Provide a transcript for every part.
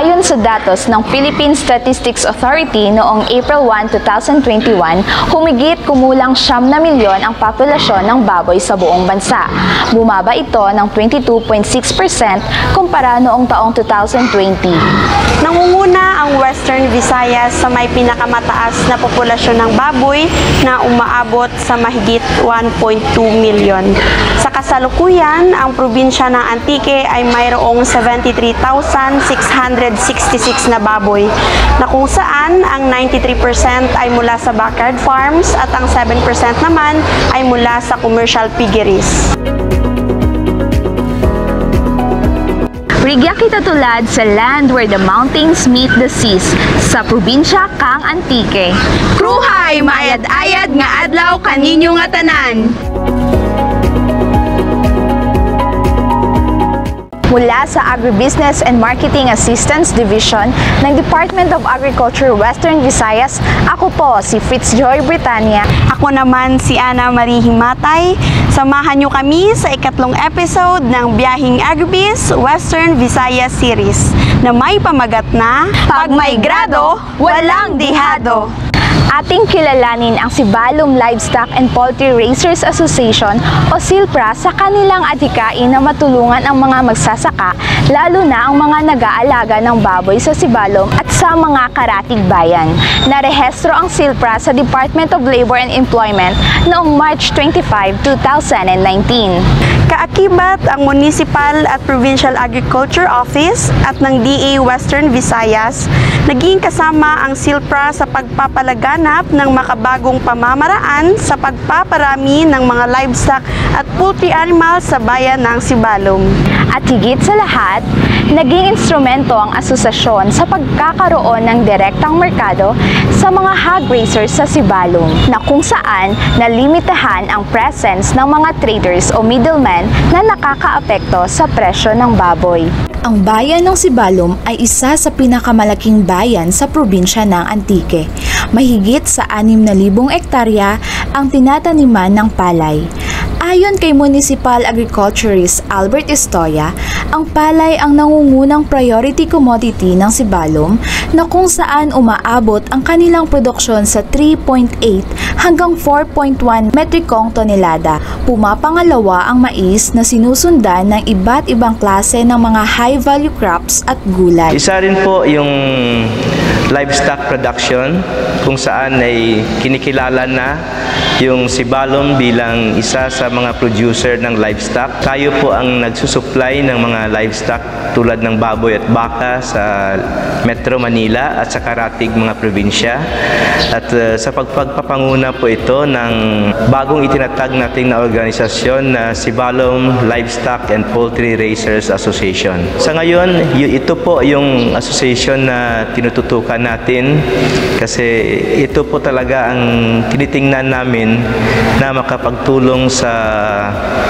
Ayon sa datos ng Philippine Statistics Authority noong April 1, 2021, kumulang 9 na milyon ang populasyon ng baboy sa buong bansa. Bumaba ito ng 22.6% kumpara noong taong 2020. Nangunguna ang Western Visayas sa may pinakamataas na populasyon ng baboy na umaabot sa mahigit 1.2 milyon. Sa kasalukuyan, ang probinsya ng Antique ay mayroong 73,666 na baboy, na kung saan ang 93% ay mula sa backyard farms at ang 7% naman ay mula sa commercial piggeries. Rigya kita tulad sa land where the mountains meet the seas, sa probinsya kang Antique. Kruhay, maayad-ayad nga adlaw kaninyo nga tanan. Mula sa Agribusiness and Marketing Assistance Division ng Department of Agriculture Western Visayas, ako po si Fitzjoy Britannia. Ako naman si Ana Marie Himatay. Samahan nyo kami sa ikatlong episode ng Biyahing Agribiz Western Visayas Series na may pamagat na Pag may grado, walang dihado. Ating kilalanin ang Sibalom Livestock and Poultry Raisers Association o SILPRA sa kanilang adhikain na matulungan ang mga magsasaka, lalo na ang mga nag-aalaga ng baboy sa Sibalom at sa mga karatig bayan. Narehestro ang SILPRA sa Department of Labor and Employment noong March 25, 2019. Kaakibat ang Municipal at Provincial Agriculture Office at ng DA Western Visayas, naging kasama ang SILPRA sa pagpapalaganap ng makabagong pamamaraan sa pagpaparami ng mga livestock at poultry animals sa bayan ng Sibalom. At higit sa lahat, naging instrumento ang asosasyon sa pagkakaroon ng direktang merkado sa mga hog raisers sa Sibalom, na kung saan nalimitahan ang presence ng mga traders o middlemen na nakakaapekto sa presyo ng baboy. Ang bayan ng Sibalom ay isa sa pinakamalaking bayan sa probinsya ng Antique. Mahigit sa 6,000 ektarya ang tinataniman ng palay. Ayon kay Municipal Agriculturist Albert Estoya, ang palay ang nangungunang priority commodity ng Sibalom, na kung saan umaabot ang kanilang produksyon sa 3.8 hanggang 4.1 metrikong tonelada. Pumapangalawa ang mais na sinusundan ng iba't ibang klase ng mga high-value crops at gulay. Isa rin po yung livestock production, kung saan ay kinikilala na yung Sibalom bilang isa sa mga producer ng livestock. Tayo po ang nagsusupply ng mga livestock tulad ng baboy at baka sa Metro Manila at sa karatig mga probinsya. At sa pagpapanguna po ito ng bagong itinatag nating na organisasyon na Sibalom Livestock and Poultry Raisers Association. Sa ngayon, ito po yung association na tinututukan natin kasi ito po talaga ang tinitingnan namin na makapagtulong sa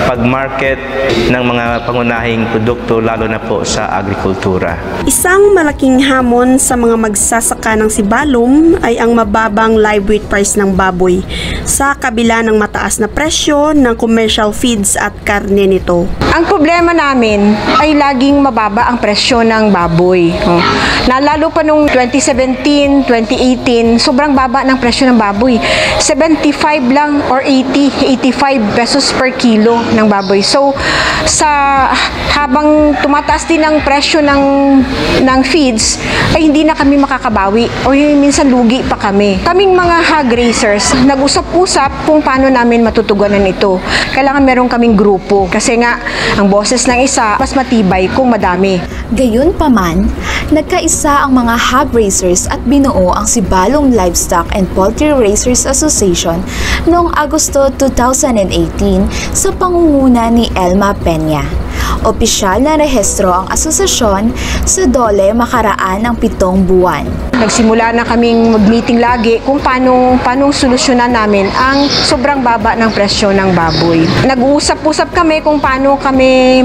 pag-market ng mga pangunahing produkto, lalo na po sa agrikultura. Isang malaking hamon sa mga magsasaka ng Sibalom ay ang mababang live weight price ng baboy sa kabila ng mataas na presyo ng commercial feeds at karne nito. Ang problema namin ay laging mababa ang presyo ng baboy. Nalalo pa nung 2017, 2018, sobrang baba ng presyo ng baboy. 75 lang or 85 pesos per kilo ng baboy. So, habang tumataas din ang presyo ng feeds, ay hindi na kami makakabawi o minsan lugi pa kami. Kaming mga hog raisers, nag-usap-usap kung paano namin matutugunan ito. Kailangan meron kaming grupo kasi nga, ang boses ng isa, mas matibay kung madami. Gayunpaman, nagkaisa ang mga hog raisers at binuo ang Sibalom Livestock and Poultry Raisers Association noong Agosto 2018 sa pangunguna ni Elma Peña. Opisyal na rehistro ang asosasyon sa DOLE makaraan ng 7 buwan. Nagsimula na kaming mag-meeting lagi kung paano solusyonan namin ang sobrang baba ng presyo ng baboy. Nag-uusap-usap kami kung paano kami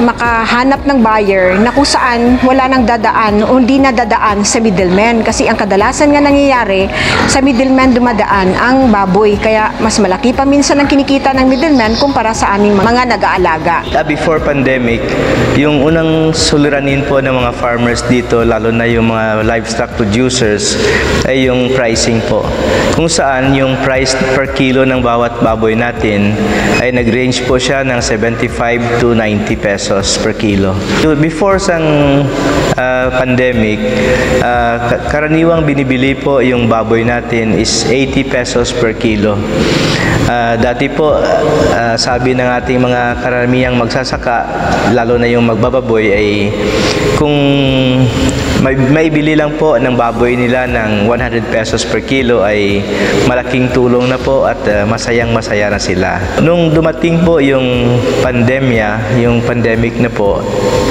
makahanap ng buyer na kung saan wala nang dadaan o hindi na dadaan sa middleman. Kasi ang kadalasan nga nangyayari, sa middleman dumadaan ang baboy. Kaya mas malaki pa minsan ang kinikita ng middleman kumpara sa aming mga nag-aalaga. before pandemic, yung unang suliranin po ng mga farmers dito, lalo na yung mga livestock producers, ay yung pricing po. Kung saan yung price per kilo ng bawat baboy natin ay nag-range po siya ng 75 to 90 pesos per kilo. So before sang pandemic, karaniwang binibili po yung baboy natin is 80 pesos per kilo. Dati po, sabi ng ating mga karamihang magsasaka, lalo na yung magbababoy, ay kung may bili lang po ng baboy nila ng 100 pesos per kilo ay malaking tulong na po at masayang-masaya na sila. Nung dumating po yung pandemya, yung pandemic na po,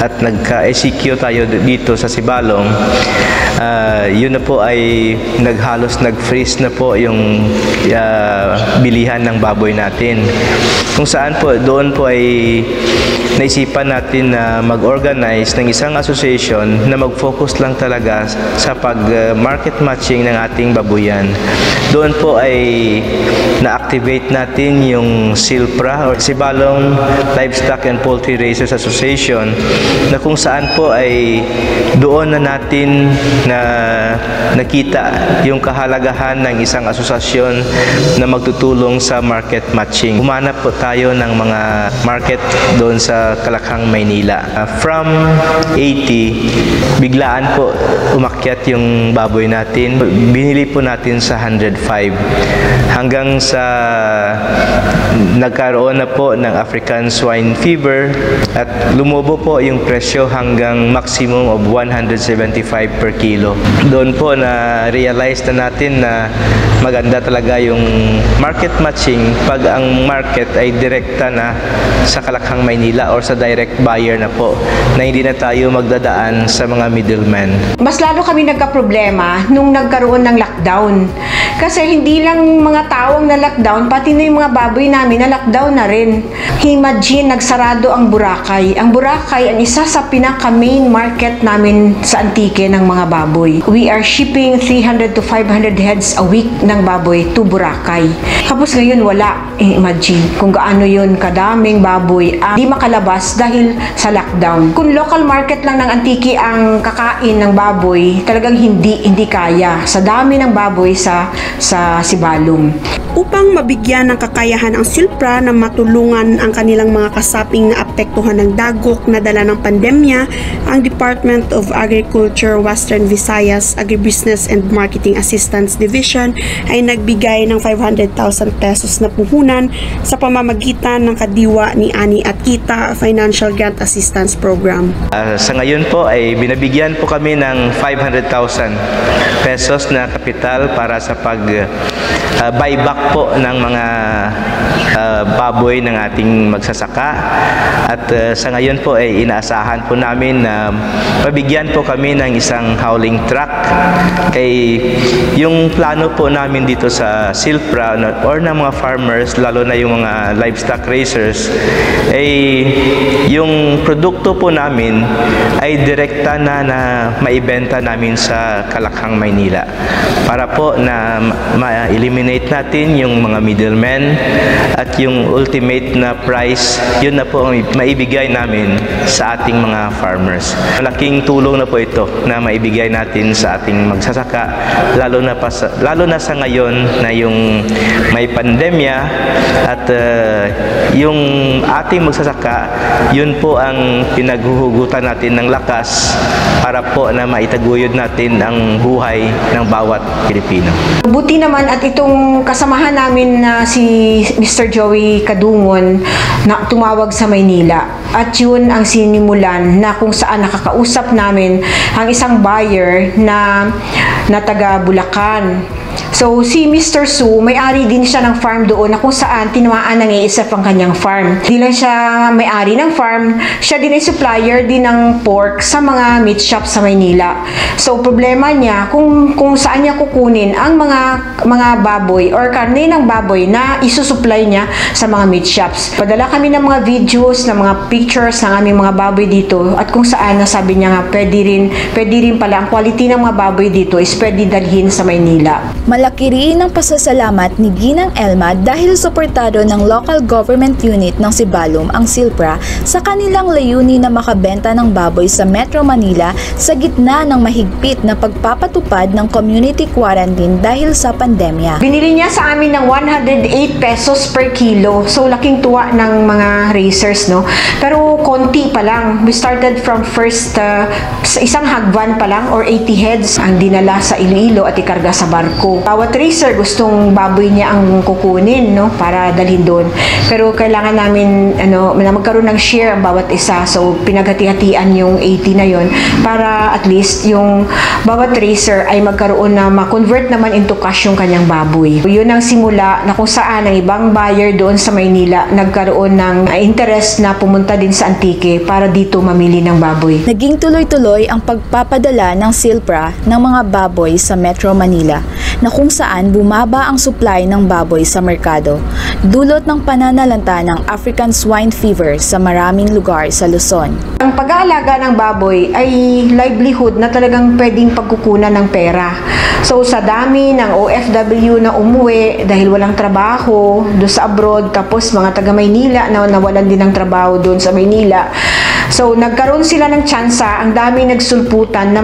at nagka-ECQ tayo dito sa Sibalom, yun na po ay halos nag-freeze na po yung bilihan ng baboy natin. Kung saan po, doon po ay naisipan natin na mag-organize ng isang association na mag-focus lang talaga sa pag-market matching ng ating babuyan. Doon po ay na-activate natin yung SILPRA or Sibalom Livestock and Poultry Raisers Association, na kung saan po ay doon na natin na nakita yung kahalagahan ng isang asosasyon na magtutulong sa market matching. Humanap po tayo ng mga market doon sa Kalakhang, Maynila. From 80, biglaan po umakyat yung baboy natin. Binili po natin sa 105 hanggang sa nagkaroon na po ng African swine fever at lumobo po yung presyo hanggang maximum of 175 per kilo. Doon po na realize na natin na maganda talaga yung market matching pag ang market ay direkta na sa Kalakhang, Maynila or sa direct buyer na po, na hindi na tayo magdadaan sa mga middlemen. Mas lalo kami nagka-problema nung nagkaroon ng lockdown. Kasi hindi lang mga tao ang na-lockdown, pati na yung mga baboy namin na-lockdown na rin. Imagine, nagsarado ang Boracay. Ang Boracay ang isa sa pinaka-main market namin sa Antique ng mga baboy. We are shipping 300 to 500 heads a week ng baboy to Boracay. Tapos ngayon wala. Imagine kung gaano yun kadaming baboy ang di makalabas dahil sa lockdown. Kung local market lang ng Antique ang kakain ng baboy, talagang hindi kaya. Sa dami ng baboy sa Sibalom. Upang mabigyan ng kakayahan ang SILPRA na matulungan ang kanilang mga kasaping na apektuhan ng dagok na dala ng pandemya, ang Department of Agriculture Western Visayas Agribusiness and Marketing Assistance Division ay nagbigay ng 500,000 pesos na puhunan sa pamamagitan ng kadiwa ni Ani at Kita Financial Grant Assistance Program. Sa ngayon po ay binabigyan po kami ng 500,000 pesos na kapital para sa pag-buyback po ng mga baboy ng ating magsasaka. At sa ngayon po ay inaasahan po namin na pabigyan po kami ng isang hauling truck. Kay yung plano po namin dito sa SILPRA or ng mga farmers, lalo na yung mga livestock raisers, ay yung produkto po namin ay direkta na maibenta namin sa Kalakhang, Maynila, para po na ma-eliminate natin yung mga middlemen at yung ultimate na price, yun na po ang maibigay namin sa ating mga farmers. Malaking tulong na po ito na maibigay natin sa ating magsasaka, lalo na sa ngayon na yung may pandemya at yung ating magsasaka, yun po ang pinaghuhugutan natin ng lakas para po na maitaguyod natin ang buhay ng bawat Pilipino. Buti naman at itong kasamahan namin na si Mr. Joey Kadungon na tumawag sa Maynila. At yun ang sinimulan na kung saan nakakausap namin ang isang buyer na taga Bulacan. So, si Mr. Su, may-ari din siya ng farm doon na kung saan tinumaan ng iisip ang kanyang farm. Di lang siya may-ari ng farm, siya din ay supplier din ng pork sa mga meat shop sa Maynila. So, problema niya kung saan niya kukunin ang mga baboy or karne ng baboy na isusupply niya sa mga meat shops. Padala kami ng mga videos, ng mga pictures ng aming mga baboy dito at kung saan nasabi niya nga pwede rin pala ang quality ng mga baboy dito is pwede dalhin sa Maynila. Malaki rin ang pasasalamat ni Ginang Elma dahil suportado ng local government unit ng Sibalom ang Silpra sa kanilang layunin na makabenta ng baboy sa Metro Manila sa gitna ng mahigpit na pagpapatupad ng community quarantine dahil sa pandemya. Binili niya sa amin ng 108 pesos per kilo. So, laking tuwa ng mga racers, no? Pero, konti pa lang. We started from first, isang hagban pa lang or 80 heads ang dinala sa Iloilo at ikarga sa barko. Bawat racer gustong baboy niya ang kukunin, no? Para dalhin doon. Pero, kailangan namin, na magkaroon ng share ang bawat isa. So, pinaghati-hatian yung 80 na yon para at least yung bawat racer ay magkaroon na ma-convert naman into cash yung kanyang baboy. Yun ang simula na kung saan ang ibang buyer doon sa Maynila nagkaroon ng interest na pumunta din sa Antique para dito mamili ng baboy. Naging tuloy-tuloy ang pagpapadala ng Silpra ng mga baboy sa Metro Manila na kung saan bumaba ang supply ng baboy sa merkado, dulot ng pananalanta ng African swine fever sa maraming lugar sa Luzon. Ang pag-aalaga ng baboy ay livelihood na talagang pwedeng pagkukunan ng pera. So sa dami ng OFW na umuwi dahil walang trabaho doon sa abroad, tapos mga taga Maynila na nawalan din ng trabaho doon sa Maynila. So nagkaroon sila ng tsansa, ang dami nagsulputan na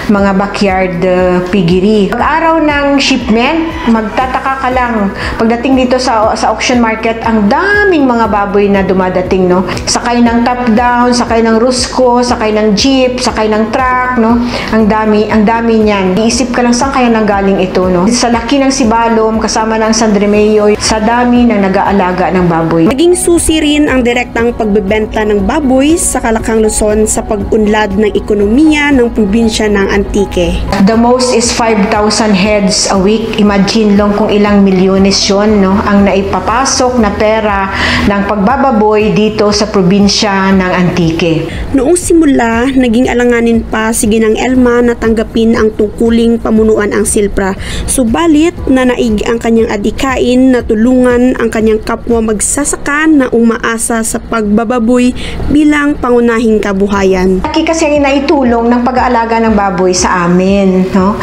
mga backyard piggery. Pag-araw ng shipment, magtataka ka lang. Pagdating dito sa auction market, ang daming mga baboy na dumadating, no? Sakay ng top down, sakay ng Rusco, sakay ng jeep, sakay ng truck, no? Ang dami niyan. Iisip ka lang saan kaya nanggaling ito, no? Sa laki ng Sibalom, kasama ng San Remeo, sa dami ng nag-aalaga ng baboy. Naging susi rin ang direktang pagbebenta ng baboy sa Calacang, Luzon sa pag-unlad ng ekonomiya ng probinsya ng Antique. The most is 5,000 heads a week. Imagine lang kung ilang milyones yun, no? Ang naipapasok na pera ng pagbababoy dito sa probinsya ng Antique. Noong simula, naging alanganin pa si Ginang Elma na tanggapin ang tungkuling pamunuan ang Silpra. Subalit, nanaig ang kanyang adikain na tulungan ang kanyang kapwa magsasaka na umaasa sa pagbababoy bilang pangunahing kabuhayan. Laki kasi ang naitulong ng pag-aalaga ng baboy sa amin, no?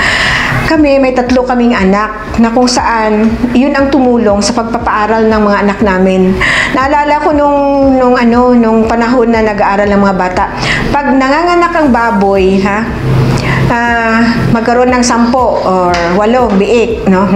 Kami, may 3 kaming anak na kung saan yun ang tumulong sa pagpapaaral ng mga anak namin. Naalala ko nung panahon na nag-aaral ng mga bata, pag nanganganak ang baboy, magkaroon ng 10 or 8 biik, no?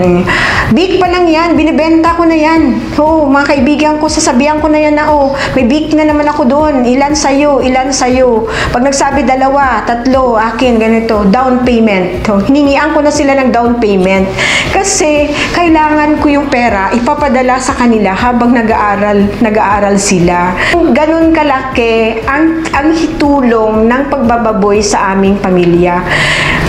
Biik pa lang yan, binibenta ko na yan. Oo, mga kaibigan ko, sasabihan ko na yan na, may biik na naman ako doon. Ilan sa'yo, ilan sa'yo. Pag nagsabi 2, 3, akin, ganito, down payment. Hiningian ko na sila ng down payment. Kasi, kailangan ko yung pera, ipapadala sa kanila habang nag-aaral sila. Ganun kalaki ang hitulong ng pagbababoy sa aming pamilya.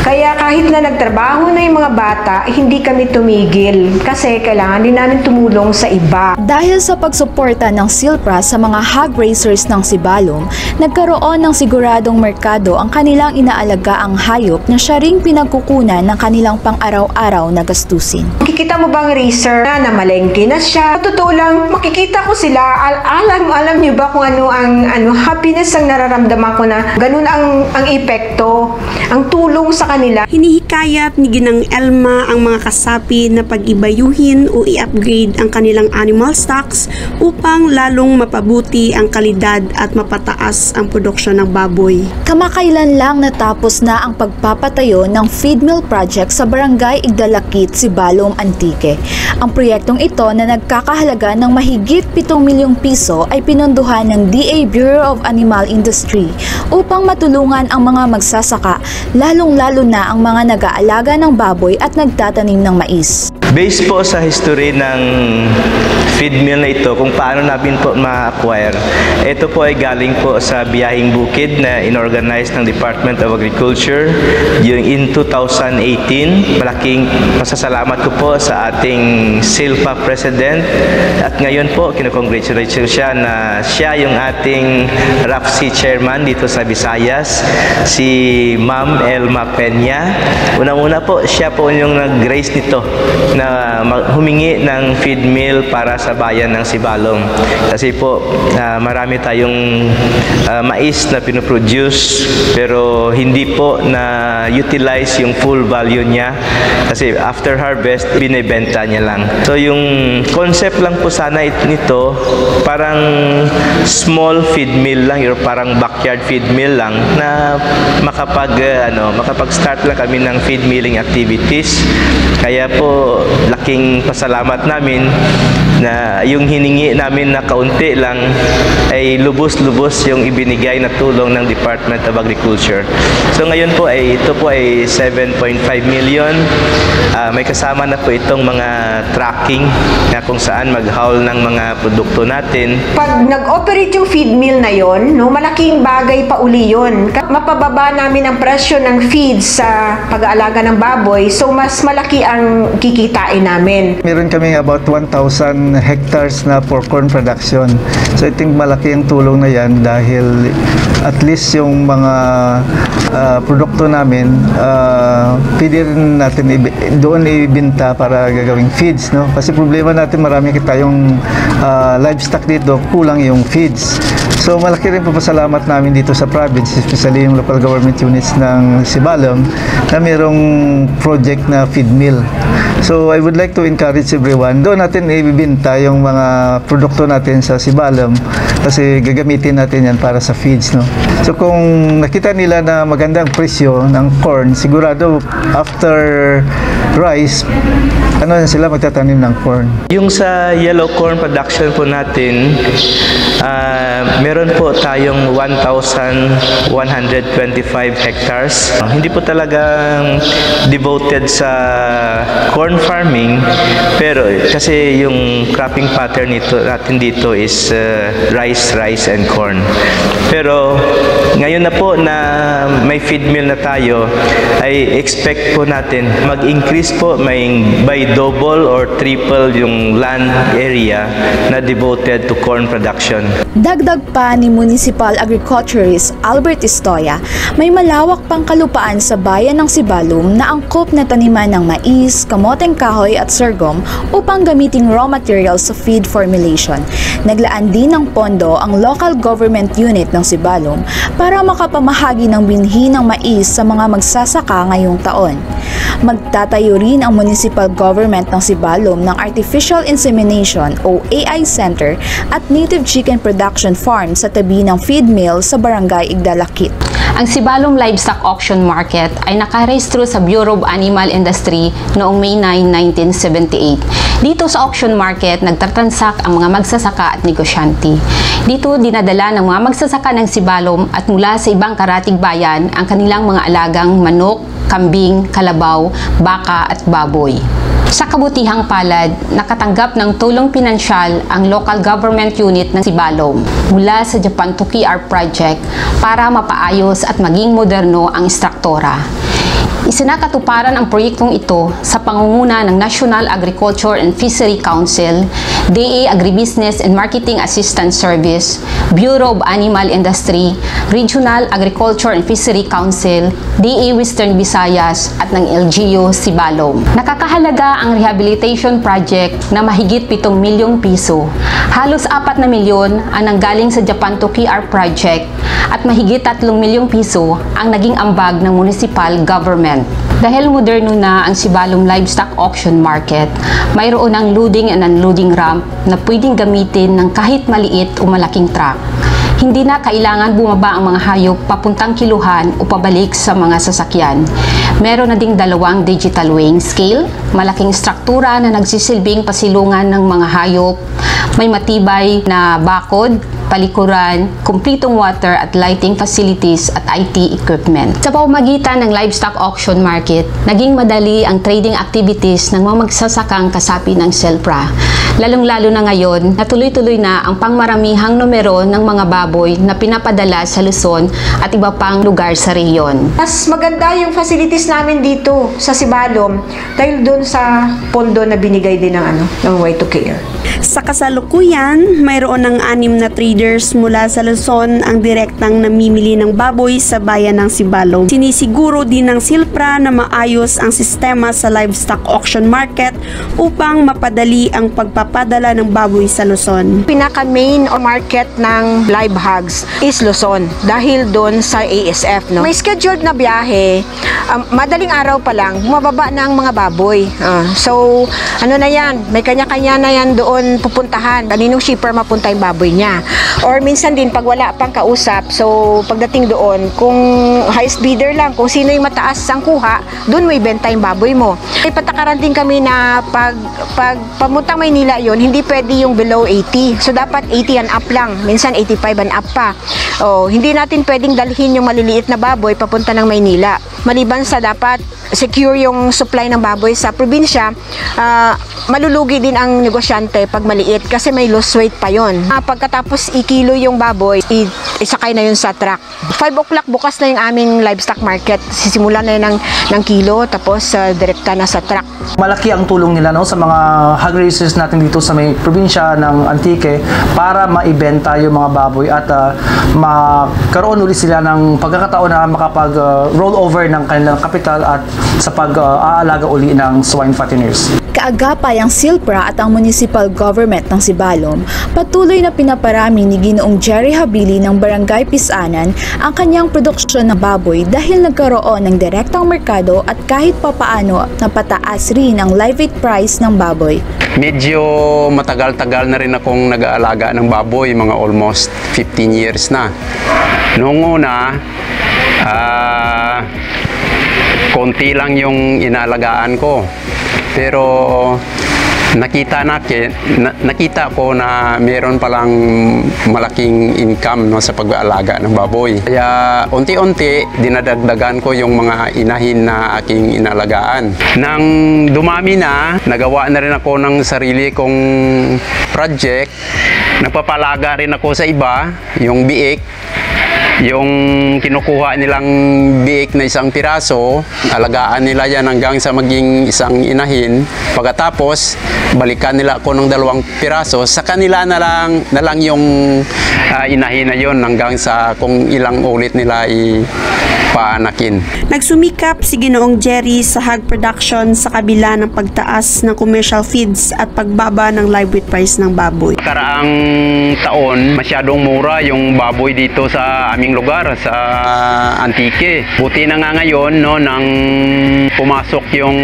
Kaya kahit na nagtrabaho na yung mga bata, hindi kami tumigil kasi kailangan din namin tumulong sa iba. Dahil sa pagsuporta ng Silpra sa mga hog raisers ng Sibalom, nagkaroon ng siguradong merkado ang kanilang inaalagaang hayop na siya ring pinagkukunan ng kanilang pang-araw-araw na gastusin. Makikita mo bang racer na namalengke na siya? Totoo lang, makikita ko sila. Alam niyo ba kung ano ang happiness ang nararamdaman ko na ganun ang epekto, ang tulong sa kanila. Hinihikayat ni Ginang Elma ang mga kasapi na pag-ibayuhin o i-upgrade ang kanilang animal stocks upang lalong mapabuti ang kalidad at mapataas ang produksyon ng baboy. Kamakailan lang natapos na ang pagpapatayo ng feed mill project sa Barangay Igdalakit, Sibalom, Antique. Ang proyektong ito na nagkakahalaga ng mahigit 7 milyong piso ay pinondohan ng DA Bureau of Animal Industry upang matulungan ang mga magsasaka, lalong-lalo na ang mga nag-aalaga ng baboy at nagtatanim ng mais. Based po sa history ng feed mill na ito, kung paano namin po ma-acquire, ito po ay galing po sa Biyahing Bukid na inorganize ng Department of Agriculture in 2018. Malaking pasasalamat ko po sa ating SILPA President at ngayon po kinukongratulate siya na siya yung ating RAFC Chairman dito sa Visayas, si Ma'am Elma Peña. Unang-una po, siya po yung nag-raise nito na humingi ng feed meal para sa bayan ng Sibalom. Kasi po, marami tayong mais na pinoproduce pero hindi po na-utilize yung full value niya kasi after harvest, binibenta niya lang. So yung concept lang po sana nito, parang small feed meal lang, or parang backyard feed meal lang na makapag-start lang kami ng feed milling activities. Kaya po, laking pasalamat namin na yung hiningi namin na kaunti lang ay lubos-lubos yung ibinigay na tulong ng Department of Agriculture. So ngayon po ito po ay 7.5 million. May kasama na po itong mga tracking na kung saan mag-haul ng mga produkto natin. Pag nag-operate yung feed mill na yon, no, malaking bagay pa uli yun. Mapababa namin ang presyo ng feed sa pag-aalaga ng baboy, so mas malaki ang kikitain namin. Meron kami about 1,000 hectares na for corn production. So I think malaki ang tulong na yan dahil at least yung mga produkto namin pwede rin natin doon ibinta para gagawing feeds, no? Kasi problema natin, marami tayong livestock dito, kulang yung feeds. So malaki rin papasalamat namin dito sa province, especially yung local government units ng Sibalom na mayroong project na feed mill. So I would like to encourage everyone, doon natin ibibinta yung mga produkto natin sa Sibalom kasi gagamitin natin yan para sa feeds, no? So kung nakita nila na magandang presyo ng corn, sigurado after rice, sila magtatanim ng corn. Yung sa yellow corn production po natin, meron po tayong 1,125 hectares. Hindi po talagang devoted sa corn farming, pero kasi yung cropping pattern natin dito is rice and corn. Pero ngayon na po na may feed mill na tayo, ay expect po natin mag-increase po, by double or triple yung land area na devoted to corn production. Dagdag pa ni Municipal Agriculturist Albert Estoya, may malawak pang kalupaan sa bayan ng Sibalom na angkop na taniman ng mais, kamoteng kahoy at sorghum upang gamiting raw materials sa feed formulation. Naglaan din ng pondo ang local government unit ng Sibalom para makapamahagi ng binhi ng mais sa mga magsasaka ngayong taon. Magtatayo rin ang municipal government ng Sibalom ng Artificial Insemination o AI Center at Native Chicken Production Farm sa tabi ng feed mill sa Barangay Igdalakit. Ang Sibalom Livestock Auction Market ay nakarehistro sa Bureau of Animal Industry noong May 9, 1978. Dito sa auction market, nagtatransak ang mga magsasaka at negosyante. Dito dinadala ng mga magsasaka ng Sibalom at mula sa ibang karatig bayan ang kanilang mga alagang manok, kambing, kalabaw, baka at baboy. Sa kabutihang palad, nakatanggap ng tulong pinansyal ang local government unit ng Sibalom mula sa Japan to KR project para mapaayos at maging moderno ang struktura. Isinakatuparan ang proyektong ito sa pangunguna ng National Agriculture and Fishery Council, DA Agribusiness and Marketing Assistance Service, Bureau of Animal Industry, Regional Agriculture and Fishery Council, DA Western Visayas at ng LGU Sibalom. Nakakahalaga ang rehabilitation project na mahigit 7 milyong piso. Halos 4 na milyon ang nanggaling sa Japan to KR project at mahigit 3 milyong piso ang naging ambag ng municipal government. Dahil moderno na ang Sibalom Livestock Auction Market, mayroon ang loading and unloading ramp na pwedeng gamitin ng kahit maliit o malaking truck. Hindi na kailangan bumaba ang mga hayop papuntang kiluhan o pabalik sa mga sasakyan. Meron na ding 2 digital weighing scale, malaking struktura na nagsisilbing pasilungan ng mga hayop, may matibay na bakod, palikuran, kumpletong water at lighting facilities at IT equipment. Sa pamamagitan ng livestock auction market, naging madali ang trading activities ng mga magsasakang kasapi ng Selpra. lalong-lalo na ngayon na tuloy-tuloy na ang pangmaramihang numero ng mga baboy na pinapadala sa Luzon at iba pang lugar sa rehiyon. Mas maganda yung facilities namin dito sa Sibalom dahil doon sa pondo na binigay din ng Y2Care. Sa kasalukuyan, mayroon ng 6 na traders mula sa Luzon ang direktang namimili ng baboy sa bayan ng Sibalom. Sinisiguro din ng Silpra na maayos ang sistema sa livestock auction market upang mapadali ang pagpapadala ng baboy sa Luzon. Pinaka-main market ng live hogs is Luzon dahil doon sa ASF. No? May scheduled na biyahe, madaling araw pa lang, bumababa na ang mga baboy. So, na yan, may kanya-kanya na yan doon pupuntahan. Kaninong shipper mapunta yung baboy niya. Or minsan din, pag wala pang kausap, so pagdating doon, kung highest bidder lang, kung sino yung mataas ang kuha, doon mo ibenta yung baboy mo. May patakaran din kami na pag pamuntang Maynila yon, hindi pwede yung below 80. So dapat 80 and up lang. Minsan 85 and up pa. Hindi natin pwedeng dalhin yung maliliit na baboy papunta ng Maynila. Maliban sa dapat secure yung supply ng baboy sa probinsya, malulugi din ang negosyante pag maliit kasi may loss weight pa yon. Pagkatapos ikilo yung baboy, isakay na yun sa truck. 5 o'clock bukas na yung aming livestock market. Sisimula na yun ng kilo, tapos direkta na sa truck. Malaki ang tulong nila sa mga hog raisers natin dito sa may probinsya ng Antique para maibenta yung mga baboy at magkaroon ulit sila ng pagkakataon na makapag-roll over ng kanilang kapital at sa pag-aalaga uli ng swine fatteners. Kaagapay ang Silpra at ang municipal government ng Sibalom, patuloy na pinaparami ni Ginoong Jerry Habili ng Barangay Pisanan ang kanyang produksyon ng baboy dahil nagkaroon ng direktang merkado at kahit papaano napataas rin ang live weight price ng baboy. Medyo matagal-tagal na rin akong nag-aalaga ng baboy, mga almost 15 years na. Noong una, konti lang yung inalagaan ko. Pero nakita ko na meron palang malaking income sa pag-aalaga ng baboy. Kaya unti-unti dinadagdagan ko yung mga inahin na aking inalagaan. Nang dumami na, nagawa na rin ako ng sarili kong project. Nagpapalaga rin ako sa iba, yung biik. Yung kinukuha nilang biik na isang piraso, alagaan nila yan hanggang sa maging isang inahin. Pagkatapos, balikan nila ako ng 2 piraso. Sa kanila na lang yung inahin na yun hanggang sa kung ilang ulit nila paanakin. Nagsumikap si Ginoong Jerry sa hog production sa kabila ng pagtaas ng commercial feeds at pagbaba ng live weight price ng baboy. Karaang taon, masyadong mura yung baboy dito sa aming lugar, sa Antique. Buti na nga ngayon, nang pumasok yung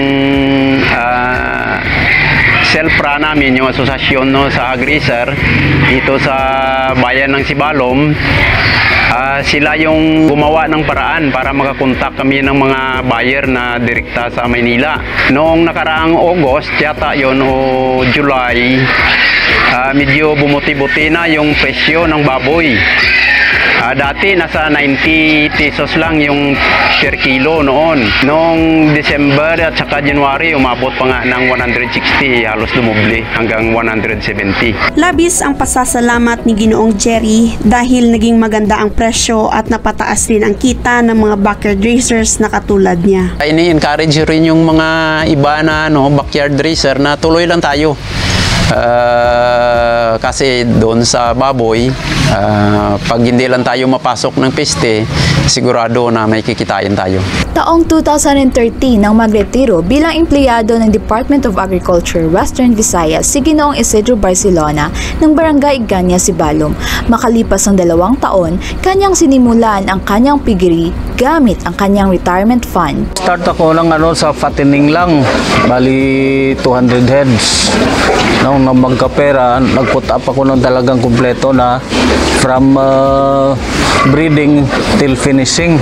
Silpra namin, yung asosasyon sa hog raiser dito sa bayan ng Sibalom. Sila yung gumawa ng paraan para makakontak kami ng mga buyer na direkta sa Maynila. Noong nakaraang August, yata yun, o July, medyo bumuti-buti na yung presyo ng baboy. Dati nasa 90 pesos lang yung per kilo noon. Noong December at saka January, umabot pa nga ng 160, halos dumubli hanggang 170. Labis ang pasasalamat ni Ginoong Jerry dahil naging maganda ang presyo at napataas rin ang kita ng mga backyard racers na katulad niya. Ini-encourage rin yung mga iba na backyard racer na tuloy lang tayo. Kasi doon sa baboy, pag hindi lang tayo mapasok ng peste, sigurado na may kikitain tayo. Taong 2013 nang magretiro bilang empleyado ng Department of Agriculture Western Visayas si Ginoong Isidro Barcelona ng Barangay Iganya, Sibalom. Makalipas ng 2 taon, kanyang sinimulan ang kanyang piggery gamit ang kanyang retirement fund. Start ako lang sa fattening lang, bali 200 heads. Nung magkapera, nag-put up ako ng talagang kumpleto na from breeding till finishing.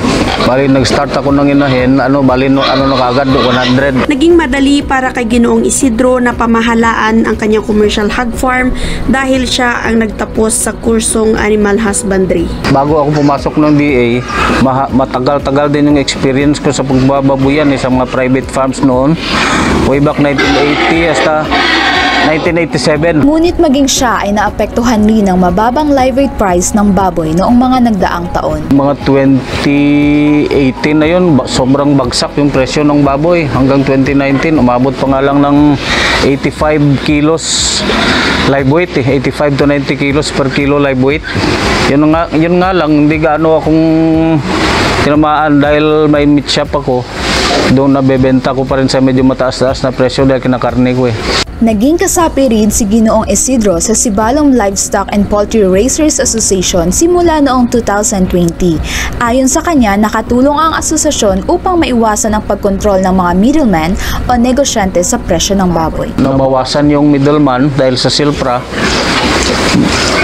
Bali nag-start ako ng inahin, bali na kagad 100. Naging madali para kay Ginoong Isidro na pamahalaan ang kanyang commercial hog farm dahil siya ang nagtapos sa kursong animal husbandry. Bago ako pumasok ng DA, matagal-tagal din yung experience ko sa pagbababuyan sa mga private farms noon. Way back 1980 hasta 1987. Ngunit maging siya ay naapektuhan rin ng mababang live weight price ng baboy noong mga nagdaang taon. Mga 2018 na yun, sobrang bagsak yung presyo ng baboy. Hanggang 2019, umabot pa nga lang ng 85 kilos live weight, 85 to 90 kilos per kilo live weight. Yun nga lang, hindi gaano akong tinamaan dahil may meat shop ako. Doon nabebenta ko pa rin sa medyo mataas-taas na presyo dahil kinakarne ko eh. Naging kasapi rin si Ginoong Isidro sa Sibalom Livestock and Poultry Raisers Association simula noong 2020. Ayon sa kanya, nakatulong ang asosasyon upang maiwasan ang pagkontrol ng mga middleman o negosyante sa presyo ng baboy. Nabawasan yung middleman dahil sa Silpra,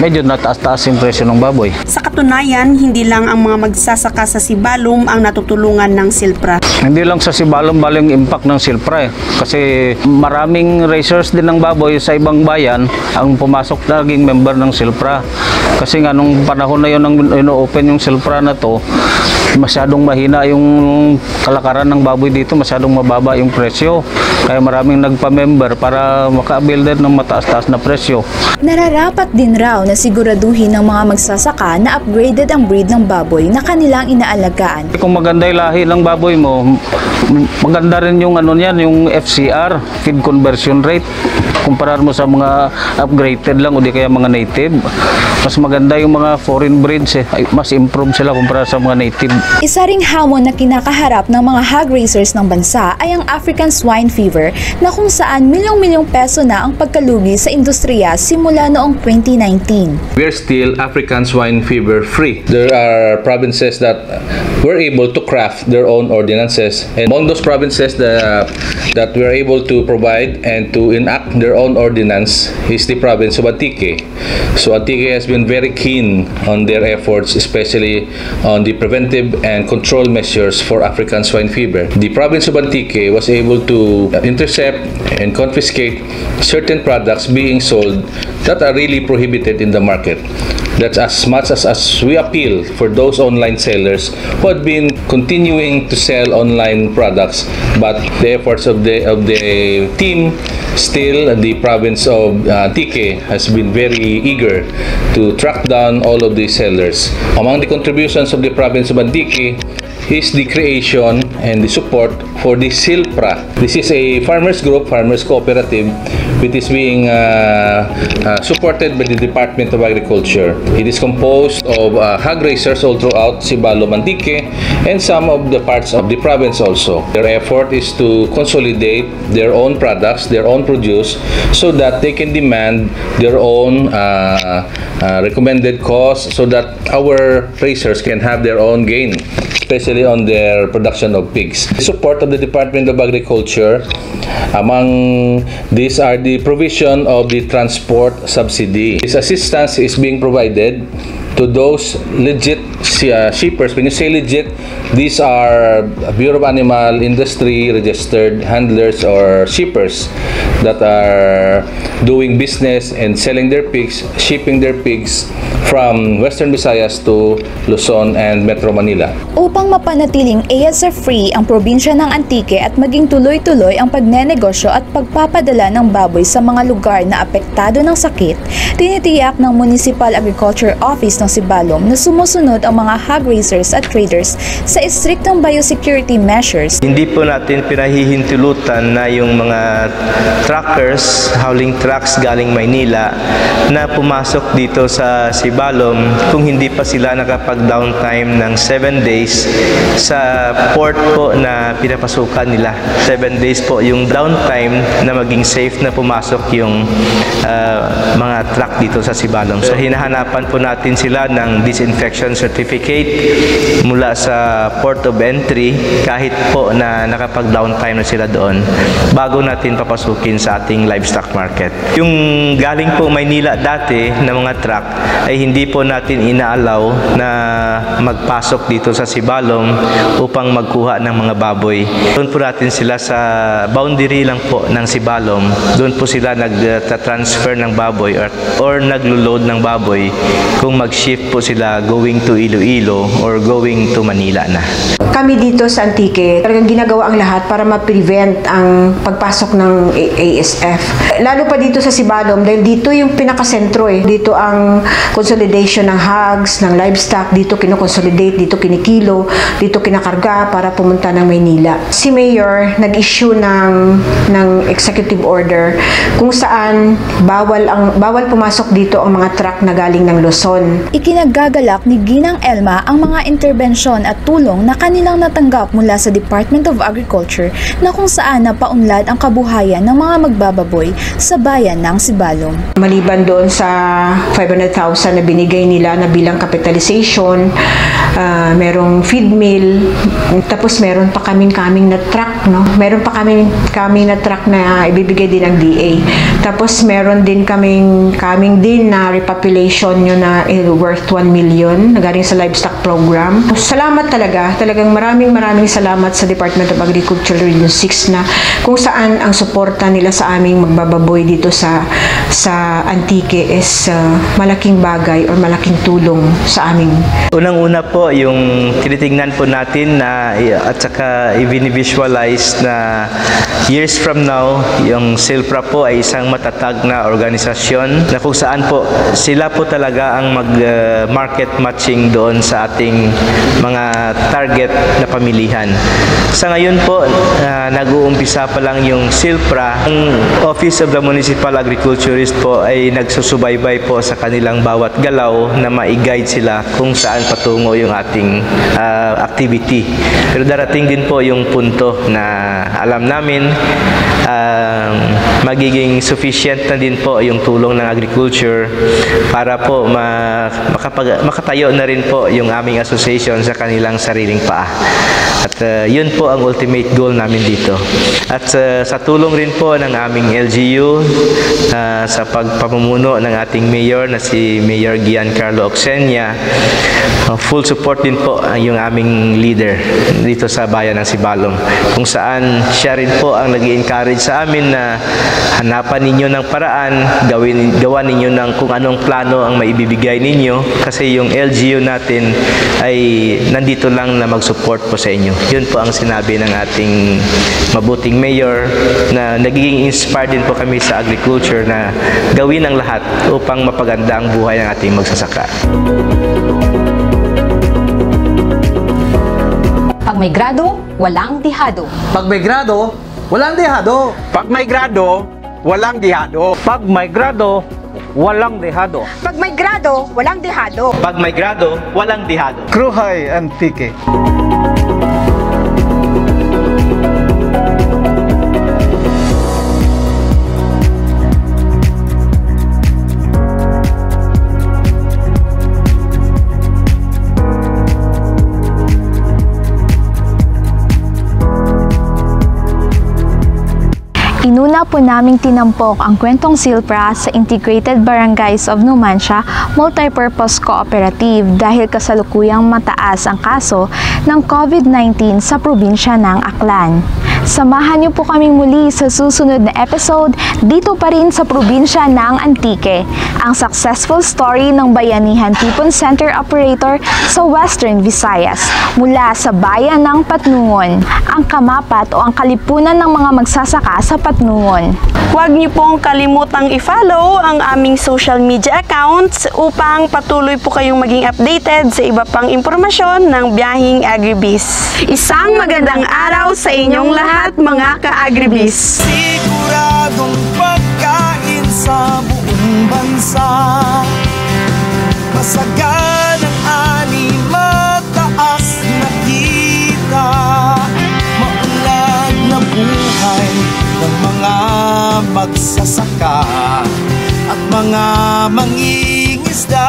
medyo nataas-taas yung presyo ng baboy. Sa katunayan, hindi lang ang mga magsasaka sa Sibalom ang natutulungan ng Silpra. Hindi lang sa Sibalom bali yung impact ng Silpra eh. Kasi maraming racers din ng baboy sa ibang bayan ang pumasok na naging member ng Silpra. Kasi nga nung panahon na yun nang ino-open yung Silpra na to, masyadong mahina yung kalakaran ng baboy dito, masyadong mababa yung presyo. Kaya maraming nagpa-member para maka-avail din ng mataas-taas na presyo. Nararapat din raw na siguraduhin ng mga magsasaka na upgraded ang breed ng baboy na kanilang inaalagaan. Kung maganda yung lahi ng baboy mo, maganda rin yung yung FCR, feed conversion rate. Kumpara mo sa mga upgraded lang o di kaya mga native. Mas maganda yung mga foreign breeds eh. Mas improve sila kumpara sa mga native. Isa ring hamon na kinakaharap ng mga hog raisers ng bansa ay ang African swine fever na kung saan milyong-milyong peso na ang pagkalugi sa industriya simula noong 2019. We're still African swine fever free. There are provinces that were able to craft their own ordinances, and among those provinces that were able to provide and to enact their own ordinance is the province of Antique. So Antique has been very keen on their efforts, especially on the preventive and control measures for African swine fever. The province of Antique was able to intercept and confiscate certain products being sold that are really prohibited in the market. That's as much as we appeal for those online sellers who had been continuing to sell online products, but the efforts of the team, still the province of Antique has been very eager to track down all of these sellers. Among the contributions of the province of Antique is the creation and the support for the Silpra. This is a farmers group, farmers cooperative, which is being supported by the Department of Agriculture. It is composed of hog raisers all throughout Sibalom, Antique, and some of the parts of the province also. Their effort is to consolidate their own products, their own produce, so that they can demand their own recommended cost, so that our raisers can have their own gain, especially on their production of pigs. The support of the Department of Agriculture, among these are the provision of the transport subsidy. This assistance is being provided to those legit shippers. When you say legit, these are Bureau of Animal Industry registered handlers or shippers that are doing business and selling their pigs, shipping their pigs from Western Visayas to Luzon and Metro Manila. Upang mapanatiling ASF-free ang probinsya ng Antique at maging tuloy-tuloy ang pagnenegosyo at pagpapadala ng baboy sa mga lugar na apektado ng sakit, tinitiyak ng Municipal Agriculture Office ng Sibalom na sumusunod ang mga hog raisers at traders sa istriktong biosecurity measures. Hindi po natin pinahihintulutan na yung mga truckers, hauling trucks galing Maynila na pumasok dito sa Sibalom kung hindi pa sila nakapag-downtime ng 7 days sa port po na pinapasukan nila. 7 days po yung downtime na maging safe na pumasok yung mga truck dito sa Sibalom. So hinahanapan po natin sila ng disinfection certificate mula sa port of entry kahit po na nakapag-downtime na sila doon bago natin papasukin sa ating livestock market. Yung galing po Maynila dati na mga truck ay hindi po natin inaalaw na magpasok dito sa Sibalom upang magkuha ng mga baboy. Doon po natin sila sa boundary lang po ng Sibalom. Doon po sila nag-transfer ng baboy or naglo-load ng baboy kung mag-shift po sila going to Iloilo or going to Manila na. Kami dito sa Antique, talagang ginagawa ang lahat para ma-prevent ang pagpasok ng ASF. Lalo pa dito sa Sibalom dahil dito yung pinakasentro Dito ang consolidation ng hogs, ng livestock, dito kinoconsolidate, dito kinikilo, dito kinakarga para pumunta ng Maynila. Si Mayor nag-issue ng executive order kung saan bawal pumasok dito ang mga truck na galing ng Luzon. Ikinagagalak ni Ginang Elma ang mga interbensyon at tulong na kanilang natanggap mula sa Department of Agriculture na kung saan napaunlad ang kabuhayan ng mga magbababoy sa bayan ng Sibalom. Maliban doon sa 500,000 na binigay nila na bilang capitalization, merong feed mill, tapos meron pa kaming na truck, no? Meron pa kaming na truck na ibibigay din ng DA. Tapos meron din kaming din na repopulation yun na worth 1 million na galing sa livestock program. Salamat talagang maraming salamat sa Department of Agriculture Region 6 na kung saan ang suporta nila sa aming magbababoy dito sa Antique is malaking bagay or malaking tulong sa amin. Unang-una po, yung tinitingnan po natin na at saka i-visualize na years from now, yung Silpra po ay isang matatag na organisasyon na kung saan po sila po talaga ang mag-market matching doon sa ating mga target na pamilihan. Sa ngayon po, nag-uumpisa pa lang yung Silpra. Ang Office of the Municipal Agriculturist po ay nagsusubaybay po sa kanilang bawat galaw na ma-guide sila kung saan patungo yung ating activity. Pero darating din po yung punto na alam namin magiging sufficient na din po yung tulong ng agriculture para po makatayo na rin po yung aming association sa kanilang sariling paa. At yun po ang ultimate goal namin dito. At sa tulong rin po ng aming LGU sa pagpamumuno ng ating mayor na si Mayor Giancarlo Oxenia, full support din po yung aming leader dito sa bayan ng Sibalom, kung saan siya rin po ang nag-i-encourage sa amin na hanapan ninyo ng paraan, gawa ninyo ng kung anong plano ang maibibigay ninyo, kasi yung LGU natin ay nandito lang na mag-support po sa inyo. Yun po ang sinabi ng ating mabuting mayor na nagiging inspired din po kami sa agriculture na gawin ang lahat upang mapaganda ang buhay ng ating magsasaka. Pag may grado, walang dihado. Pag may grado, walang dihado. Pag may grado, walang dihado. Pag may grado, walang dihado. Pag may grado, walang dihado. Pag may grado, walang dihado. Cruhay Antique. Inuna po naming tinampok ang kwentong Silpra sa Integrated Barangays of Numancia Multipurpose Cooperative dahil kasalukuyang mataas ang kaso ng COVID-19 sa probinsya ng Aklan. Samahan niyo po kaming muli sa susunod na episode dito pa rin sa probinsya ng Antique, ang successful story ng Bayanihan Tipon Center Operator sa Western Visayas mula sa bayan ng Patnungon, ang kamapat o ang kalipunan ng mga magsasaka sa Patnungon. Huwag niyo pong kalimutang i-follow ang aming social media accounts upang patuloy po kayong maging updated sa iba pang impormasyon ng Biyaheng Agribiz. Isang magandang araw sa inyong lahat, mga ka-Agribiz! Siguradong pagkain sa buong bansa, masaganang ani, mataas na kita, maunlad na buhay ng mga magsasaka at mga mangingisda.